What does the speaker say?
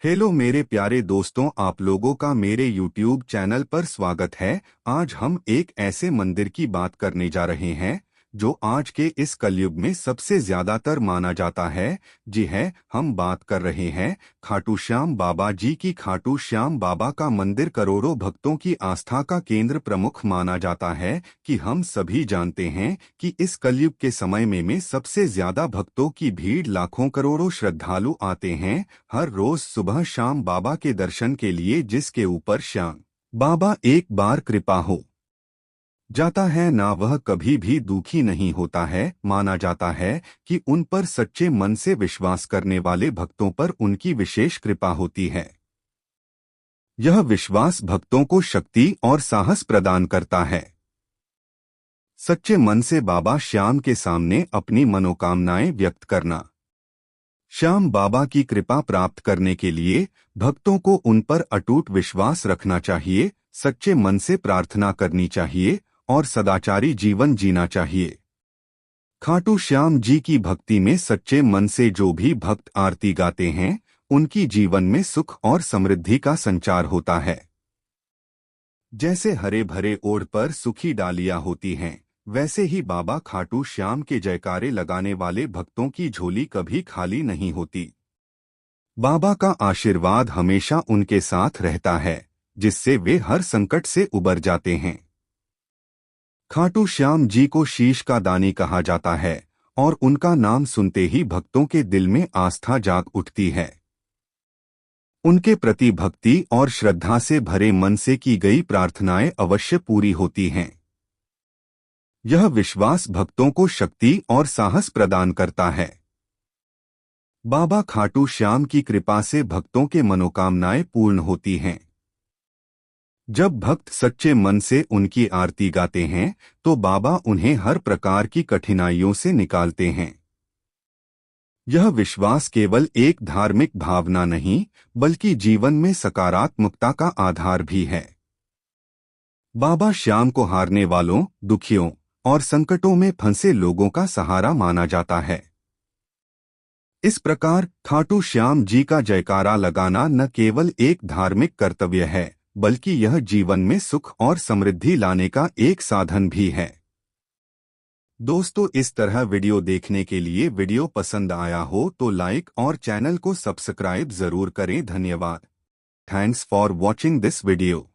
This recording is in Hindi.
हेलो मेरे प्यारे दोस्तों, आप लोगों का मेरे YouTube चैनल पर स्वागत है। आज हम एक ऐसे मंदिर की बात करने जा रहे हैं जो आज के इस कलयुग में सबसे ज्यादातर माना जाता है। जी है, हम बात कर रहे हैं खाटू श्याम बाबा जी की। खाटू श्याम बाबा का मंदिर करोड़ों भक्तों की आस्था का केंद्र प्रमुख माना जाता है कि हम सभी जानते हैं कि इस कलयुग के समय में सबसे ज्यादा भक्तों की भीड़, लाखों करोड़ों श्रद्धालु आते हैं हर रोज सुबह शाम बाबा के दर्शन के लिए, जिसके ऊपर श्याम बाबा एक बार कृपा हो जाता है ना, वह कभी भी दुखी नहीं होता है। माना जाता है कि उन पर सच्चे मन से विश्वास करने वाले भक्तों पर उनकी विशेष कृपा होती है। यह विश्वास भक्तों को शक्ति और साहस प्रदान करता है। सच्चे मन से बाबा श्याम के सामने अपनी मनोकामनाएं व्यक्त करना। श्याम बाबा की कृपा प्राप्त करने के लिए भक्तों को उन पर अटूट विश्वास रखना चाहिए, सच्चे मन से प्रार्थना करनी चाहिए और सदाचारी जीवन जीना चाहिए। खाटू श्याम जी की भक्ति में सच्चे मन से जो भी भक्त आरती गाते हैं, उनकी जीवन में सुख और समृद्धि का संचार होता है। जैसे हरे भरे ओढ़ पर सूखी डालियां होती हैं, वैसे ही बाबा खाटू श्याम के जयकारे लगाने वाले भक्तों की झोली कभी खाली नहीं होती। बाबा का आशीर्वाद हमेशा उनके साथ रहता है, जिससे वे हर संकट से उबर जाते हैं। खाटू श्याम जी को शीश का दानी कहा जाता है और उनका नाम सुनते ही भक्तों के दिल में आस्था जाग उठती है। उनके प्रति भक्ति और श्रद्धा से भरे मन से की गई प्रार्थनाएं अवश्य पूरी होती हैं। यह विश्वास भक्तों को शक्ति और साहस प्रदान करता है। बाबा खाटू श्याम की कृपा से भक्तों के मनोकामनाएं पूर्ण होती हैं। जब भक्त सच्चे मन से उनकी आरती गाते हैं, तो बाबा उन्हें हर प्रकार की कठिनाइयों से निकालते हैं। यह विश्वास केवल एक धार्मिक भावना नहीं, बल्कि जीवन में सकारात्मकता का आधार भी है। बाबा श्याम को हारने वालों, दुखियों और संकटों में फंसे लोगों का सहारा माना जाता है। इस प्रकार खाटू श्याम जी का जयकारा लगाना न केवल एक धार्मिक कर्तव्य है, बल्कि यह जीवन में सुख और समृद्धि लाने का एक साधन भी है। दोस्तों, इस तरह वीडियो देखने के लिए वीडियो पसंद आया हो तो लाइक और चैनल को सब्सक्राइब जरूर करें। धन्यवाद। Thanks for watching this video.